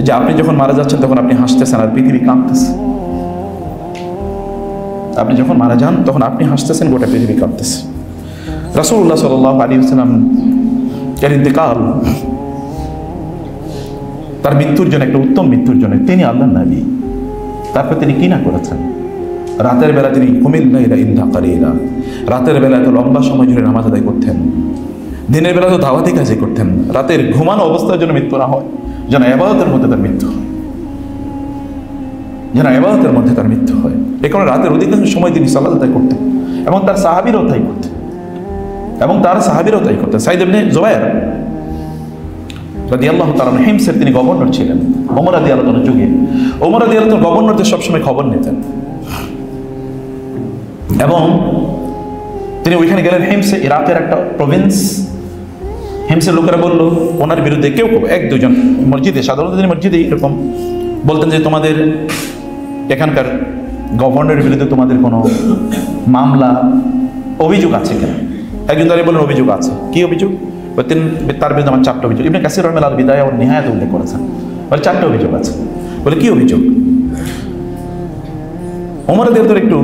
যে আপনি যখন মারা যাচ্ছেন তখন আপনি হাসতেছেন আর পৃথিবী কাঁপতেছে। আপনি যখন মারা যান তখন আপনি হাসতেছেন, গোটা পৃথিবী কাঁপতেছে। রাসূলুল্লাহ সাল্লাল্লাহু আলাইহি ওয়াসাল্লাম এর ইন্তেকাল, তার মৃত্যুর জন্য, একটা উত্তম মৃত্যুর জন্য, তিনি আল্লাহর নবী, তারপর তিনি কি না করেছেন? রাতের বেলা তিনি কুমিল লাইলা ইল্লা কালিলা, রাতের বেলা এত লম্বা সময় জুড়ে নামাজ আদায় করতেন, দিনের বেলা তো দাওয়াতি কাজই করতেন। রাতের ঘুমানো অবস্থার জন্য মৃত্যু না হয়, যেন ইবাদতের মধ্যে তার মৃত্যু হয়, যেন ইবাদতের মধ্যে তার মৃত্যু হয়। এ কারণে রাতের অধিকাংশ সময় তিনি সালাত আদায় করতেন এবং তার সাহাবীরাও তাই করতেন, সাঈদ ইবনে জুবায়ের রাদিয়াল্লাহু তাআলা হিমসের তিনি গভর্নর ছিলেন ওমর রাদিয়াল্লাহু তাআলার যুগে। ওমর রাদিয়াল্লাহু তাআলা গভর্নরদের সবসময় খবর নিতেন এবং তিনি ওইখানে গেলেন হিমসে, ইরাকের একটা প্রভিন্স। হিমসের লোকেরা বলল ওনার বিরুদ্ধে কেউ এক দুজন মসজিদে, সাধারণত তিনি মসজিদে এরকম বলতেন যে তোমাদের এখানকার গভর্নরের বিরুদ্ধে তোমাদের কোনো মামলা, অভিযোগ আছে কিনা? একজন দাঁড়িয়ে বলেন অভিযোগ আছে। কি অভিযোগ? তার বিরুদ্ধে আমার 4টা অভিযোগ। ইবনে কাসির রাহিমাহুল্লাহ আল বিদায়া ওয়ান নিহায়াত উল্লেখ করেছেন, বলে 4টা অভিযোগ আছে। বলে কি অভিযোগ? ওমর রাদিয়াল্লাহু একটু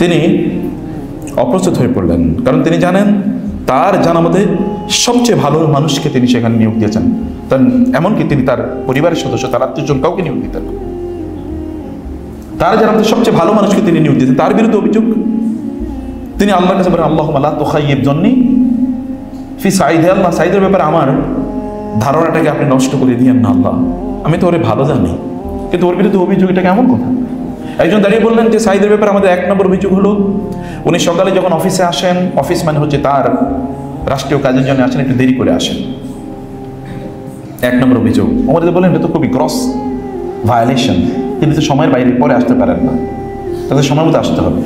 তিনি অপ্রস্তুত হয়ে পড়লেন, কারণ তিনি জানেন তার জানা মতে সবচেয়ে ভালো মানুষকে তিনি সেখানে নিয়োগ দিয়েছেন। এমনকি তিনি তার পরিবারের সদস্য, তার আত্মীয়জন কাউকে নিয়োগ দিতেন না। তার জানা মতে সবচেয়ে ভালো মানুষকে তিনি নিয়োগ দিয়েছেন, তার বিরুদ্ধে অভিযোগ। তিনি আল্লাহর কাছে বলেন আল্লাহুম্মা লা তুখাইয়িবনি ফি সাঈদ, আল্লাহ সাঈদের ব্যাপারে আমার ধারণাটাকে আপনি নষ্ট করে দিয়েন না আল্লাহ, আমি তো ওরে ভালো জানি, কিন্তু ওর বিরুদ্ধে অভিযোগ, এটা কেমন কথা? একজন দাঁড়িয়ে বললেন যে সাঈদের ব্যাপারে আমাদের 1 নম্বর অভিযোগ হলো উনি সকালে যখন অফিসে আসেন, অফিস মানে হচ্ছে তার রাষ্ট্রীয় কাজের জন্য আসেন, একটু দেরি করে আসেন, 1 নম্বর অভিযোগ। ওমর বললেন এটা তো খুবই গ্রস ভায়োলেশন, তিনি তো সময়ের বাইরে পরে আসতে পারেন না, তাদের সময় মতো আসতে হবে।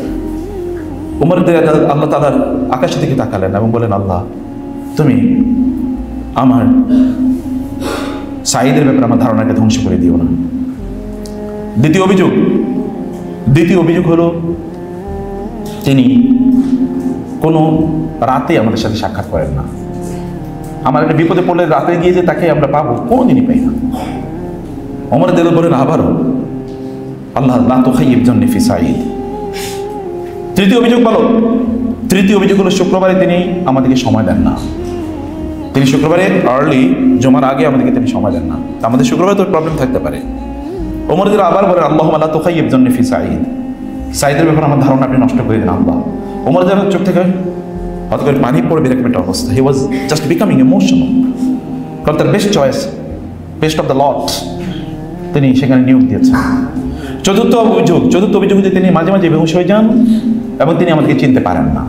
ওমর আল্লাহ তাআলার আকাশের দিকে তাকালেন এবং বলেন আল্লাহ তুমি আমার সাঈদের ব্যাপারে আমার ধারণাকে ধ্বংস করে দিও না। দ্বিতীয় অভিযোগ হলো তিনি কোনো রাতে আমাদের সাথে সাক্ষাৎ করেন না। আমার একটা বিপদে পড়লে রাতে গিয়ে যে তাকে আমরা পাবো, কোনোদিনই পাই না। ওমর রাদিয়াল্লাহু বলেন আবারও আল্লাহ লা তুখাইয়িবনি ফি সাঈদ। তৃতীয় অভিযোগ হলো শুক্রবারে তিনি আমাদেরকে সময় দেন না। তিনি শুক্রবারে আর্লি জমার আগে আমাদেরকে তিনি সময় দেন না। আমাদের শুক্রবারে তো প্রবলেম থাকতে পারে। ওমর রাদিয়াল্লাহু আবার বলেন আল্লাহুম্মা লা তুখাইয়িবনি ফি সাঈদ, সাঈদের ব্যাপারে আমার ধারণা আপনি নষ্ট করে দেন আল্লাহ। ওমর রাদিয়াল্লাহু চোখ থেকে হঠাৎ করে পানি পড়বে এরকম একটা অবস্থা। হি ওয়াজ জাস্ট বিকামিং ইমোশনাল, কারণ তার best choice, best of the lot তিনি সেখানে নিয়োগ দিয়েছেন। চতুর্থ অভিযোগ যে তিনি মাঝে মাঝে বেহুশ হয়ে যান এবং তিনি আমাদেরকে চিনতে পারেন না।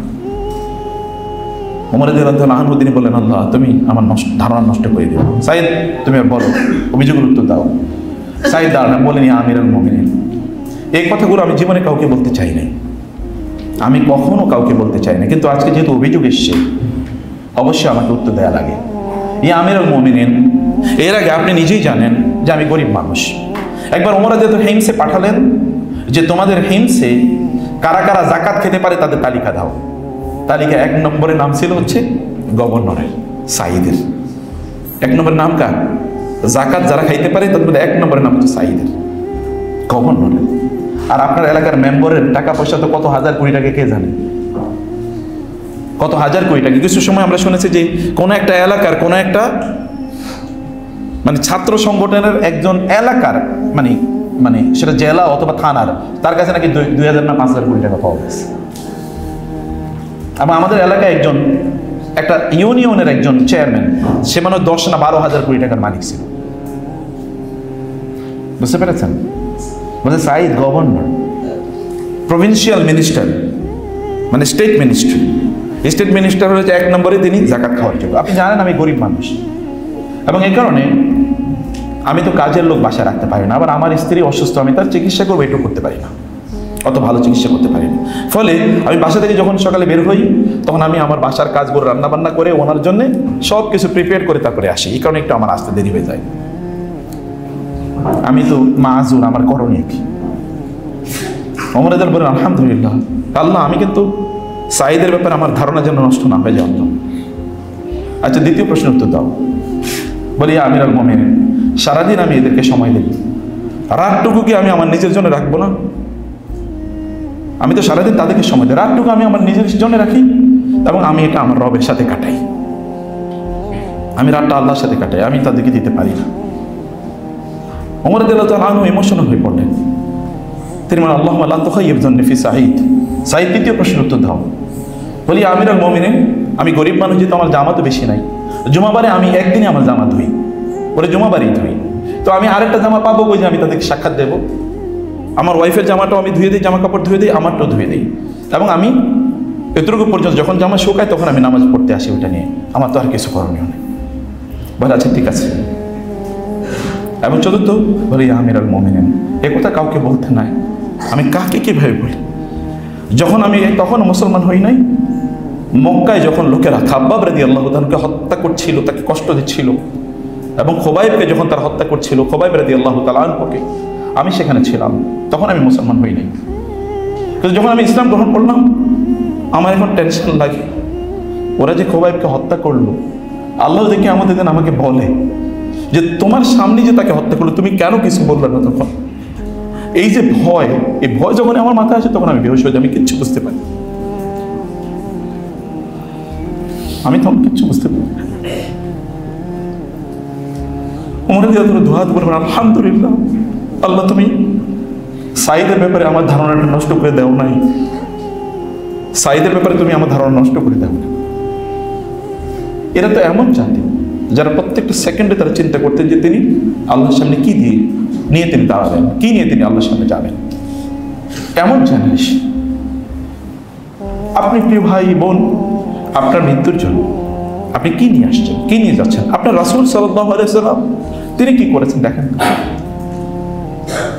ওমর রাদিয়াল্লাহু আনহু তিনি বললেন আল্লাহ তুমি আমার ধারণা নষ্ট করে দিও, সাঈদ তুমি আর বলো, অভিযোগের উত্তর দাও। সাঈদ দাঁড়ান বলেন ইয়া আমিরুল মুমিনিন, এই কথাগুলো আমি জীবনে কাউকে বলতে চাই নাই, আমি কখনো কাউকে বলতে চাই না, কিন্তু আজকে যেহেতু অভিযোগ এসছে অবশ্যই আমাকে উত্তর দেওয়া লাগে। ইয়া আমিরুল মুমিনিন, এর আগে আপনি নিজেই জানেন যে আমি গরিব মানুষ। একবার ওমর রাদিয়াল্লাহু হিমসে পাঠালেন যে তোমাদের হিমসে কারা কারা জাকাত খেতে পারে তাদের তালিকা দাও। তালিকা 1 নম্বরে নাম ছিল হচ্ছে গভর্নরের, সাঈদের। 1 নম্বরের নাম কার? জাকাত যারা খাইতে পারে তাদের মধ্যে 1 নম্বরের নাম হচ্ছে সাঈদের, গভর্নরের। আর আপনার এলাকার মেম্বারের টাকা পয়সা তো কত হাজার কোটি টাকা কে জানে, কত হাজার কোটি টাকা। কিছু সময় আমরা শুনেছি যে কোনো একটা এলাকার কোনো একটা মানে ছাত্র সংগঠনের একজন এলাকার মানে সেটা জেলা অথবা থানার, তার কাছে নাকি 2000 না 5000 কোটি টাকা পাওয়া গেছে। এবং আমাদের এলাকায় একটা ইউনিয়নের একজন চেয়ারম্যান, সে মানে 10 না 12,000 কোটি টাকার মালিক ছিল। বুঝতে পেরেছেন? বলছে সাঈদ গভর্নর, প্রভিন্সিয়াল মিনিস্টার, মানে স্টেট মিনিস্টার হচ্ছে 1 নম্বরে তিনি জাকাত খাওয়ার যোগ্য। আপনি জানেন আমি গরিব মানুষ এবং এই কারণে আমি তো কাজের লোক বাসায় রাখতে পারি না, আবার আমার স্ত্রী অসুস্থ, আমি তার চিকিৎসা করবো এটুকু করতে পারি না, অত ভালো চিকিৎসা করতে পারি না। ফলে আমি বাসা থেকে যখন সকালে বের হই তখন আমি আমার বাসার কাজগুলো রান্নাবান্না করে ওনার জন্য সব কিছু প্রিপেয়ার করে তারপরে আসি। এই কারণে একটু আমার আসতে দেরি হয়ে যায়। আমি তো মাযুর, আমার করণীয় কি? ওমর রাদিয়াল্লাহু বলেন আলহামদুলিল্লাহ আল্লাহ, আমি কিন্তু সাঈদের ব্যাপারে আমার ধারণা যেন নষ্ট না হয়ে যায়। আচ্ছা দ্বিতীয় প্রশ্নের উত্তর দাও। বলি আমিরুল মুমিনিন, সারাদিন আমি এদেরকে সময় দিই, রাতটুকু কি আমি আমার নিজের জন্য রাখবো না? আমি তো সারাদিন তাদেরকে সময় দিই, রাতটুকু আমি আমার নিজের জন্য রাখি এবং আমি এটা আমার রবের সাথে কাটাই। আমি রাতটা আল্লাহর সাথে কাটাই, আমি তাদেরকে দিতে পারি না। ওমর রাদিয়াল্লাহু তাআলা আনহু ইমোশনাল হয়ে পড়লেন। তিনি বলেন, আল্লাহুম্মা লা তুখাইয়িবনি ফি সাঈদ। সাঈদ দ্বিতীয় প্রশ্নের উত্তর দাও। বলি, আমিরুল মুমিনিন, আমি গরিব মানুষ, যেহেতু আমার জামাতও বেশি নাই, জুমাবারে আমি একদিনে আমার জামা ধুই, ওরে জুমাবারেই ধুই, তো আমি আরেকটা জামা পাবো ওই যে আমি তাদেরকে সাক্ষাৎ দেবো? আমার ওয়াইফের জামাটাও আমি ধুয়ে দিই, জামা কাপড় ধুয়ে দিই, আমারটাও ধুয়ে দিই, এবং আমি এতটুকু পর্যন্ত যখন জামা শুকায় তখন আমি নামাজ পড়তে আসি ওইটা নিয়ে, আমার তো আর কিছু করণীয় নেই। বলে, আচ্ছা ঠিক আছে। এবং চতুর্থ বলি, আমিরুল মুমিনিন, এ কথা কাউকে বলতে নাই। আমি কাকে কিভাবে বলি? যখন আমি তখন মুসলমান হই নাই, মক্কায় যখন লোকেরা খাব্বাব রাদিয়াল্লাহু তাআলাকে হত্যা করছিল, তাকে কষ্ট দিচ্ছিল, এবং খোবাইবকে যখন তারা হত্যা করছিল, খোবাইব রাদিয়াল্লাহু তাআলা আনহুকে, আমি সেখানে ছিলাম, তখন আমি মুসলমান হই নাই। কিন্তু যখন আমি ইসলাম গ্রহণ করলাম, আমার এখন টেনশন লাগে, ওরা যে খোবাইবকে হত্যা করলো, আল্লাহ দেখে আমাদের দিন আমাকে বলে যে তোমার সামনে যে তাকে হত্যা করলো, তুমি কেন কিছু বললে না তখন? এই যে ভয়, এই ভয় যখন আমার মাথায় আসে তখন আমি বেহুশ হয়ে যাই, আমি কিচ্ছু বুঝতে পারি, আমি তখন কিচ্ছু বুঝতে পারি। ওমর রাদিয়াল্লাহু তাআলা দুহাত বলবেন, আলহামদুলিল্লাহ, আল্লাহ তুমি সাঈদের ব্যাপারে আমার ধারণাটা নষ্ট করে দাও নাই, সাঈদের ব্যাপারে তুমি আমার ধারণা নষ্ট করে দাও না। এরা তো এমন জাতি যারা প্রত্যেকটা সেকেন্ডে তারা চিন্তা করতেন যে তিনি আল্লাহর সামনে কি দিয়ে নিয়ে তিনি দাঁড়াবেন, কি নিয়ে তিনি আল্লাহর সামনে যাবেন। এমন জানিস আপনি প্রিয় ভাই বোন, আপনার মৃত্যুর জন্য আপনি কি নিয়ে আসছেন, কি নিয়ে যাচ্ছেন? আপনার রাসূল সাল্লাল্লাহু আলাইহি ওয়াসাল্লাম তিনি কি করেছেন দেখেন।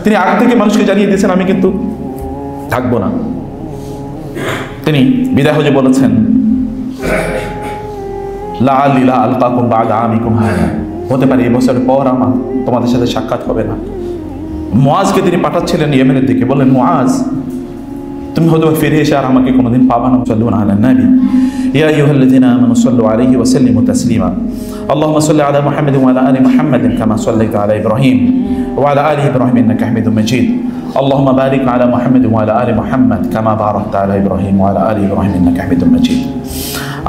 তিনি আগ থেকে মানুষকে জানিয়ে দিয়েছেন আমি কিন্তু থাকবো না। তিনি বিদায় হয়ে বলেছেন, লাআল্লি লা আলকাকুম বা'দা আমিকুম হাযা, হতে পারে এই বছরের পর আমার তোমাদের সাথে সাক্ষাৎ হবে না। মুআজকে তিনি পাঠাচ্ছিলেন ইয়েমেনের দিকে, বললেন, মুআজ তুমি হয়তো ফিরে এসে আর আমাকে কোনোদিন পাবা না। সাল্লু আলা নবী ইয়া আইয়ুহাল্লাযীনা আমানু সাল্লু আলাইহি ওয়া সাল্লিমু তাসলিমা। আল্লাহুম্মা সাল্লি আলা মুহাম্মাদিন ওয়া আলা আলি মুহাম্মাদিন কামা সাল্লাইতা আলা ইব্রাহিম ওয়া আলা আলি ইব্রাহিম ইন্নাকা হামিদুম মাজিদ। আল্লাহুম্মা বারিক আলা মুহাম্মাদিন ওয়া আলা আলি মুহাম্মাদ কামা বারাকতা আলা ইব্রাহিম ওয়া আলা আলি ইব্রাহিম ইন্নাকা হামিদুম মাজিদ।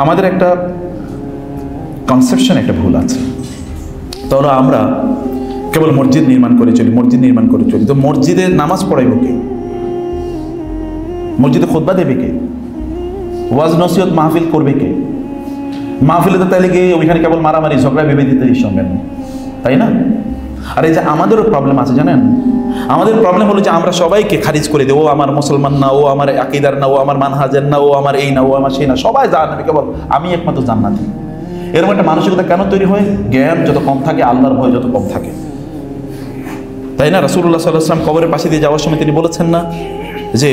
আমাদের একটা কনসেপশন, একটা ভুল আছে। তাহলে আমরা কেবল মসজিদ নির্মাণ করে চলি, মসজিদ নির্মাণ করে চলি, তো মসজিদে নামাজ পড়াইব কে? মসজিদে খুতবা দেবে কে? ওয়াজ নসিহত মাহফিল করবে কে? মাহফিলে তো তাইলে গিয়ে ওইখানে কেবল মারামারি ঝগড়া ভেবে দিতে সঙ্গে, তাই না? আর এই যে আমাদেরও প্রবলেম আছে জানেন, আমাদের প্রবলেম হলো যে আমরা সবাইকে খারিজ করে দেবো, আমার মুসলমান না, ও আমার আকীদার না, ও আমার মানহাজের না, ও আমার এই না, ও আমার সেই না, সবাই জান্নাতি, কেবল আমি একমাত্র জান্নাতি। এরকম একটা মানসিকতা কেন তৈরি হয়? জ্ঞান যত কম থাকে, আল্লাহর ভয় যত কম থাকে, তাই না? রাসূলুল্লাহ সাল্লাল্লাহু আলাইহি ওয়াসাল্লাম কবরের পাশে দিয়ে যাওয়ার সময় তিনি বলেছেন না যে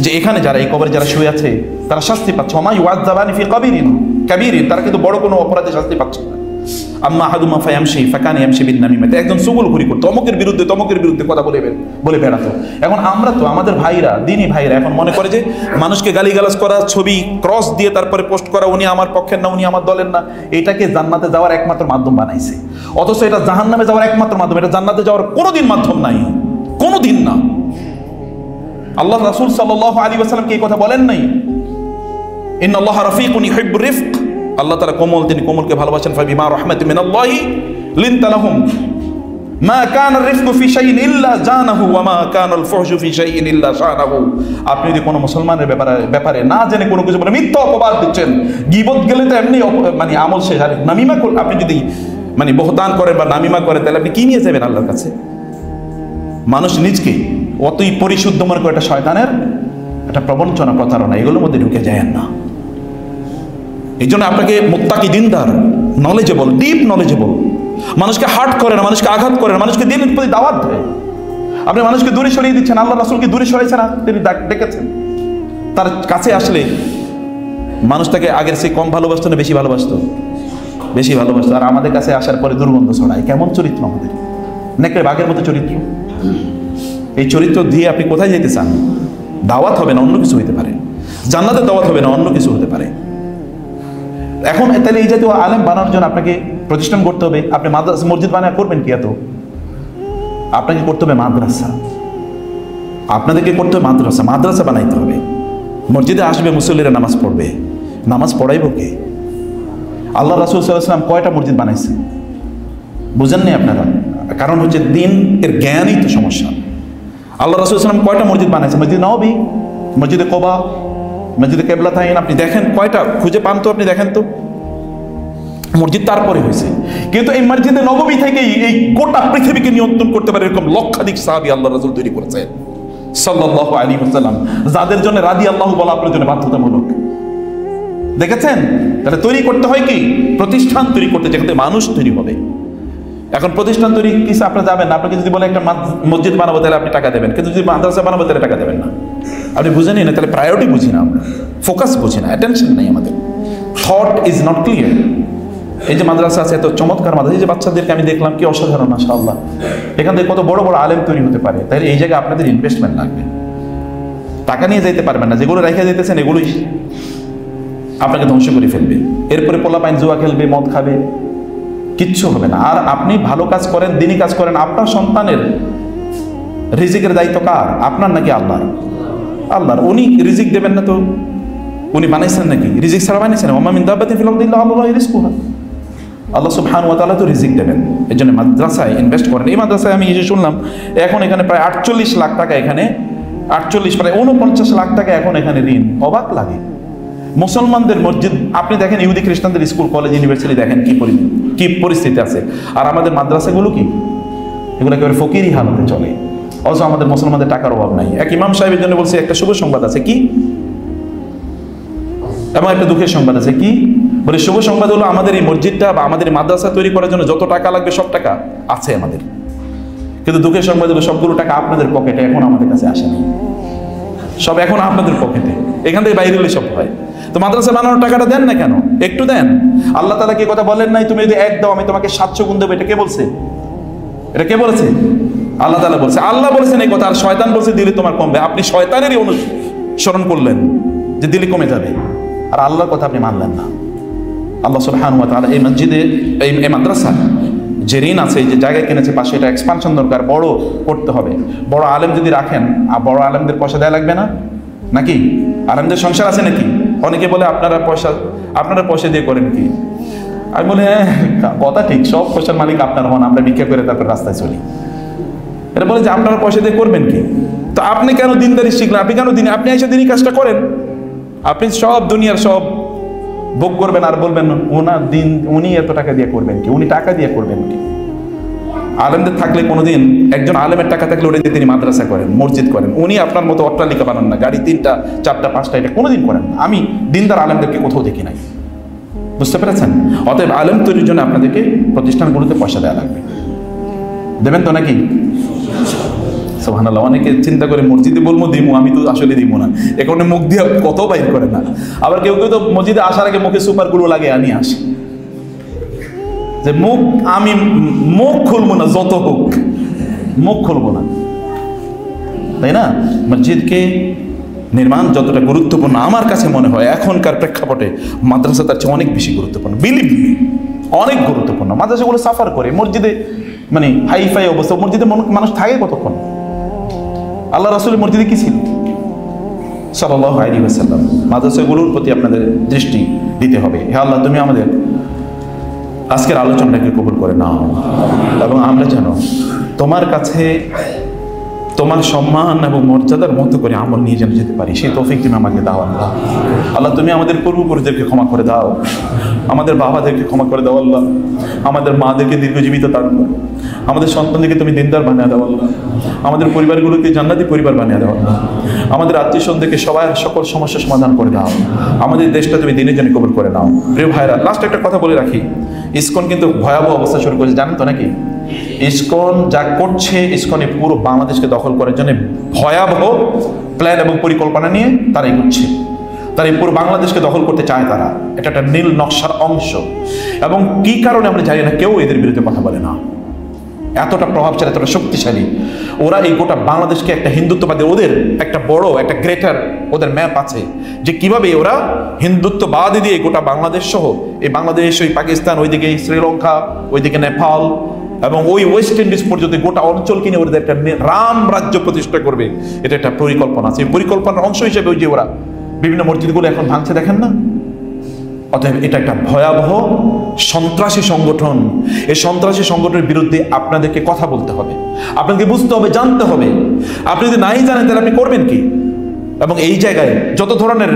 যে এখানে যারা এই কবরে যারা শুয়ে আছে তারা শাস্তি পাচ্ছে, ওমা ইউআযাবানি ফি কাবিরিন কাবীরিন, তারা কিন্তু বড় কোনো অপরাধে শাস্তি পাচ্ছে না। আম্মা আহাদুমা ফায়ামশি ফাকানা ইয়ামশি বিন নামিমাতে, একজন চুগলখড়ি করতো, তমকের বিরুদ্ধে কথা বলে বেড়াতো। এখন আমরা তো আমাদের ভাইরা, দিনী ভাইরা এখন মনে করে যে মানুষকে গালিগালাজ করা, ছবি ক্রস দিয়ে তারপরে পোস্ট করা, উনি আমার পক্ষের না, উনি আমার দলের না, এটাকে জান্নাতে যাওয়ার একমাত্র মাধ্যম বানাইছে। অথচ এটা জাহান্নামে যাওয়ার একমাত্র মাধ্যম, এটা জান্নাতে যাওয়ার কোনোদিন মাধ্যম নাই, কোনোদিন না। আল্লাহ রাসূল সাল্লাল্লাহু আলাইহি ওয়াসাল্লাম কি এই কথা বলেন নাই? ইন্নাল্লাহা রাফিকুন ইউহিব্বুর রিফক, আল্লাহ তাআলা কোমল, তিনি কোমলকে ভালোবাসেন। ফাবিমা রাহমাতিন মিনাল্লাহি লিনতা লাহুম মা কানা রিফকু ফি শাইইন ইল্লা জানাহু ওয়া মা কানা আল ফুহশু ফি শাইইন ইল্লা শানাহু। আপনি যদি কোনো মুসলমানের ব্যাপারে না জেনে কোনো কিছু বলে মিথ্যা অপবাদ দিচ্ছেন, গীবত গেলে তো এমনি মানে আমল শেষ। আর নামিমা আপনি যদি মানে বহতান করেন বা নামিমা করেন, তাহলে আপনি কি নিয়ে যাবেন আল্লাহর কাছে? মানুষ নিজকে অতই পরিশুদ্ধ মনে করে, এটা শয়তানের একটা প্রবঞ্চনা, প্রতারণা, এগুলোর মধ্যে ঢুকে যায় না। এই জন্য আপনাকে মুত্তাকি, দিনদার, নলেজেবল, ডিপ নলেজেবল, মানুষকে হার্ট করে না, মানুষকে আঘাত করে না, মানুষকে দিনের প্রতি দাওয়াত দেয়। আপনি মানুষকে দূরে সরিয়ে দিচ্ছেন, আল্লাহ রাসূলকে দূরে সরিয়েছেন না, তিনি ডেকেছেন। তার কাছে আসলে মানুষ তাকে আগের চেয়ে কম ভালোবাসতো না বেশি ভালোবাসতো? বেশি ভালোবাসতো। আর আমাদের কাছে আসার পরে দুর্গন্ধ ছড়ায়। কেমন চরিত্র আমাদের! নেকড়ে বাঘের মতো চরিত্র। এই চরিত্র দিয়ে আপনি কোথায় যেতে চান? দাওয়াত হবে না, অন্য কিছু হতে পারে। জান্নাতের দাওয়াত হবে না, অন্য কিছু হতে পারে। এখন তাহলে এই জাতীয় আলেম বানানোর জন্য আপনাকে প্রতিষ্ঠান করতে হবে। আপনি মাদ্রাসা মসজিদ বানায় করবেন কি? এত আপনাকে করতে হবে মাদ্রাসা, আপনাদেরকে করতে হবে মাদ্রাসা। মাদ্রাসা বানাইতে হবে, মসজিদে আসবে মুসল্লিরা, নামাজ পড়বে। নামাজ পড়াইব কে? আল্লাহ রাসূল সাল্লাল্লাহু আলাইহি ওয়াসাল্লাম কয়টা মসজিদ বানাইছেন বুঝেননি আপনারা? কারণ হচ্ছে দিন এর জ্ঞানই তো সমস্যা। আল্লাহ রাসূল সাল্লাল্লাহু আলাইহি ওয়াসাল্লাম কয়টা মসজিদ বানাইছেন? মসজিদ নববী, মসজিদে কোবা, মসজিদে কিবলাতাইন, আপনি দেখেন কয়টা খুঁজে পান তো, আপনি দেখেন তো। মসজিদ তারপরে হয়েছে, কিন্তু এই মসজিদে নববী থেকেই এই গোটা পৃথিবীকে নিয়ন্ত্রণ করতে পারে এরকম লক্ষাধিক সাহাবী আল্লাহ রাসূল তৈরি করেছেন সাল্লাল্লাহু আলাইহি ওয়াসাল্লাম, যাদের জন্য রাদিয়াল্লাহু বলা আপনার জন্য বাধ্যতামূলক। দেখেছেন? তাহলে তৈরি করতে হয় কি? প্রতিষ্ঠান তৈরি করতে, যেখানে মানুষ তৈরি হবে। এখন প্রতিষ্ঠান তৈরি কিছু আপনারা যাবেন না। আপনাকে যদি বলে একটা মসজিদ বানাবো তাহলে আপনি টাকা দেবেন, কিন্তু যদি মাদ্রাসা বানাবো তাহলে টাকা দেবেন না। আপনি বুঝেনি না, তাহলে প্রায়োরিটি বুঝি না আমরা, ফোকাস বুঝি না, অ্যাটেনশন নেই আমাদের, থট ইজ নট ক্লিয়ার। এই যে মাদ্রাসা আছে, এত চমৎকার মাদ্রাসা, এই যে বাচ্চাদেরকে আমি দেখলাম কি অসাধারণ মাশাআল্লাহ, এখান থেকে কত বড় বড় আলেম তৈরি হতে পারে। তাহলে এই জায়গায় আপনাদের ইনভেস্টমেন্ট লাগবে, টাকা নিয়ে যেতে পারবেন না। যেগুলো রেখে যেতেছেন এগুলোই আপনাকে ধ্বংস করে ফেলবে। এরপরে পোলাপাইন জুয়া খেলবে, মদ খাবে, কিচ্ছু হবে না। আর আপনি ভালো কাজ করেন, দিনী কাজ করেন, আপনার সন্তানের রিজিকের দায়িত্ব কার? আপনার নাকি আল্লাহর? আল্লাহর। উনি রিজিক দেবেন না তো উনি বানাইছেন নাকি? রিজিক ছাড়া বানাইছেন? ওমা মিন দাব্বাতিন ফিল আরদি ইল্লা আলাল্লাহি রিজকুহা। আল্লাহ সুবহানাহু ওয়া তাআলা তো রিজিক দেবেন। এই জন্য মাদ্রাসায় ইনভেস্ট করেন। এই মাদ্রাসায় আমি এসে শুনলাম এখন এখানে প্রায় 48 লাখ টাকা, এখানে 48 প্রায় 49 লাখ টাকা এখন এখানে ঋণ। অবাক লাগে। মুসলমানদের মসজিদ আপনি দেখেন, ইহুদি খ্রিস্টানদের স্কুল কলেজ ইউনিভার্সিটি দেখেন কি পরিস্থিতি আছে। আর আমাদের মাদ্রাসাগুলো কি? এগুলো একেবারে ফকিরি হালতে চলে। অথচ আমাদের মুসলমানদের টাকার অভাব নাই। এক ইমাম সাহেবের জন্য বলছে একটা শুভ সংবাদ আছে, কি? এবং একটা দুঃখের সংবাদ আছে, কি? বলে শুভ সংবাদ হলো আমাদের এই মসজিদটা বা আমাদের মাদ্রাসা তৈরি করার জন্য যত টাকা লাগবে সব টাকা আছে আমাদের, কিন্তু দুঃখের সংবাদ হলো সবগুলো টাকা আপনাদের পকেটে, এখন আমাদের কাছে আসেনি। সব এখন আপনাদের পকেটে, এখান থেকে বাইরে হলে সব হয়। তো মাদ্রাসা বানানোর টাকাটা দেন না কেন? একটু দেন। আল্লাহ তাআলা কি কথা বলেন নাই, তুমি যদি এক দাও আমি তোমাকে 700 গুণ দেবো? এটা কে বলছে? এটা কে বলেছে? আল্লাহ তাআলা বলছে। আল্লাহ বলেছেন এই কথা, আর শয়তান বলছে দিলে তোমার কমবে। আপনি শয়তানেরই অনুসরণ করলেন যে দিলে কমে যাবে, আর আল্লাহর কথা আপনি মানলেন না। আল্লাহ সুবহানাহু ওয়া তাআলা এই মসজিদে, এই মাদ্রাসা যে ঋণ আছে, যে জায়গায় কিনেছে পাশে, এটা এক্সপানশন দরকার, বড় করতে হবে। বড় আলেম যদি রাখেন, আর বড় আলেমদের পয়সা দেওয়া লাগবে না নাকি? আলেমদের সংসার আছে নাকি? অনেকে বলে আপনারা পয়সা দিয়ে করেন কি? আমি বলি হ্যাঁ, কথা ঠিক, সব পয়সার মালিক আপনার হন, আমরা ভিক্ষা করে তারপর রাস্তায় চলি। এটা বলে যে আপনারা পয়সা দিয়ে করবেন কি? তো আপনি কেন দিনদারি শিখলেন? আপনি কেন আপনি এসে দিনই কাজটা করেন। আপনি সব দুনিয়ার সব ভোগ করবেন আর বলবেন ওনার দিন, উনি এত টাকা দিয়ে করবেন কি? উনি টাকা দিয়ে করবেন কি? আলেমদের থাকলে কোনোদিন, একজন আলেমের টাকা থাকলে ওটা দিয়ে তিনি মাদ্রাসা করেন, মসজিদ করেন। উনি আপনার মতো অট্টালিকা বানান না, গাড়ি 3টা 4টা 5টা, এটা কোনোদিন করেন না। আমি দিনদার আলেমদেরকে কোথাও দেখি নাই। বুঝতে পেরেছেন? অতএব আলেম তৈরির জন্য আপনাদেরকে প্রতিষ্ঠানগুলোতে পয়সা দেওয়া লাগবে। দেবেন তো নাকি? সুবহানাল্লাহ। অনেকে চিন্তা করে মসজিদে বলবো দিমু, আমি তো আসলে দিব না, এখানে মুখ দিয়ে কত বাইর করে না। আবার কেউ কেউ তো মসজিদে আসার আগে মুখে সুপারগুলো লাগে আনি আসে, যে আমি মুখ খুলবো না, যত হোক মুখ খুলবো না, তাই না? মসজিদকে নির্মাণ যতটা গুরুত্বপূর্ণ আমার কাছে মনে হয় এখনকার প্রেক্ষাপটে, মাদ্রাসা তার চেয়ে অনেক বেশি গুরুত্বপূর্ণ। বিলিভ মি, অনেক গুরুত্বপূর্ণ। মাদ্রাসাগুলো সাফার করে, মসজিদে মানে হাইফাই অবস্থা। মসজিদে মানুষ থাকে কতক্ষণ? আল্লাহ রাসূলের মসজিদে কি ছিল সাল্লাল্লাহু আলাইহি ওয়াসাল্লাম? মাদ্রাসাগুলোর প্রতি আপনাদের দৃষ্টি দিতে হবে। হে আল্লাহ, তুমি আমাদের আজকের আলোচনাটাকে কবুল করে নাও, এবং আমরা যেন তোমার কাছে তোমার সম্মান এবং মর্যাদার মতো করে আমল নিয়ে যেন যেতে পারি, সেই তৌফিক তুমি আমাকে দাও। আল্লাহ আল্লাহ, তুমি আমাদের পূর্বপুরুষদেরকে ক্ষমা করে দাও, আমাদের বাবাদেরকে ক্ষমা করে দাও আল্লাহ, আমাদের মাদেরকে দীর্ঘজীবিত দান করো, আমাদের সন্তানদেরকে তুমি দিনদার বানিয়ে দাও আল্লাহ, আমাদের পরিবারগুলোকে জান্নাতি পরিবার বানিয়ে দাও আল্লাহ, আমাদের আত্মীয় স্বজনদেরকে সকল সমস্যার সমাধান করে দাও, আমাদের দেশটা তুমি দিনের জন্য কবুল করে নাও। প্রিয় ভাইরা, লাস্ট একটা কথা বলে রাখি, ইসকন কিন্তু ভয়াবহ অবস্থা শুরু করেছে, জানেন তো নাকি? ইসকন যা করছে, ইসকনে পুরো বাংলাদেশকে দখল করার জন্য ভয়াবহ প্ল্যান এবং পরিকল্পনা নিয়ে তারা এগোচ্ছে। তারা এই পুরো বাংলাদেশকে দখল করতে চায়। তারা এটা একটা নীল নকশার অংশ, এবং কি কারণে আমরা জানি না, কেউ এদের বিরুদ্ধে কথা বলে না। এতটা প্রভাবশালী, এতটা শক্তিশালী। ওরা এই গোটা বাংলাদেশকে একটা হিন্দুত্ববাদী, ওদের একটা বড় একটা গ্রেটার ওদের ম্যাপ আছে যে কিভাবে ওরা হিন্দুত্ববাদী দিয়ে গোটা বাংলাদেশ সহ এই বাংলাদেশ, ওই পাকিস্তান, ওইদিকে শ্রীলঙ্কা, ওইদিকে নেপাল এবং ওই ওয়েস্ট ইন্ডিজ পর্যন্ত গোটা অঞ্চল কিনে ওদের একটা রাম রাজ্য প্রতিষ্ঠা করবে। এটা একটা পরিকল্পনা আছে। এই পরিকল্পনার অংশ হিসেবে ওই যে ওরা বিভিন্ন মসজিদগুলো এখন ভাঙছে, দেখেন না? অতএব এটা একটা ভয়াবহ সন্ত্রাসী সংগঠন। এই সন্ত্রাসী সংগঠনের বিরুদ্ধে আপনাদেরকে কথা বলতে হবে, আপনাকে বুঝতে হবে, জানতে হবে। আপনি যদি নাই জানেন তাহলে আপনি করবেন কি? এবং এই জায়গায় যত ধরনের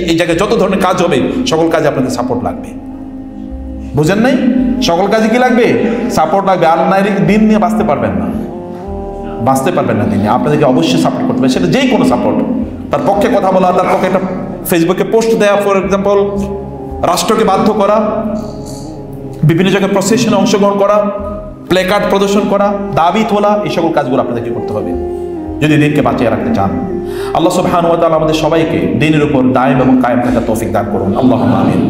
এই জায়গায় যত ধরনের কাজ হবে, সকল কাজে আপনাদের সাপোর্ট লাগবে। বুঝেন নাই? সকল কাজে কি লাগবে? সাপোর্ট লাগবে। আর নারী দিন নিয়ে বাঁচতে পারবেন না, বাঁচতে পারবেন না দিন নিয়ে। আপনাদেরকে অবশ্যই সাপোর্ট করতে হবে, সেটা যেই কোনো সাপোর্ট। তার পক্ষে কথা বলা, তার পক্ষে একটা ফেসবুকে পোস্ট দেওয়া, ফর এক্সাম্পল রাষ্ট্রকে বাধ্য করা, বিভিন্ন জায়গায় প্রসেশনে অংশগ্রহণ করা, প্লে কার্ড প্রদর্শন করা, দাবি তোলা, এই সকল কাজগুলো আপনাদেরকে করতে হবে যদি দিনকে বাঁচিয়ে রাখতে চান। আল্লাহ সুবহানাহু ওয়া তাআলা আমাদের সবাইকে দিনের উপর দায়েম এবং কায়েম থাকার তৌফিক দান করুন। আল্লাহুম্মা আমিন।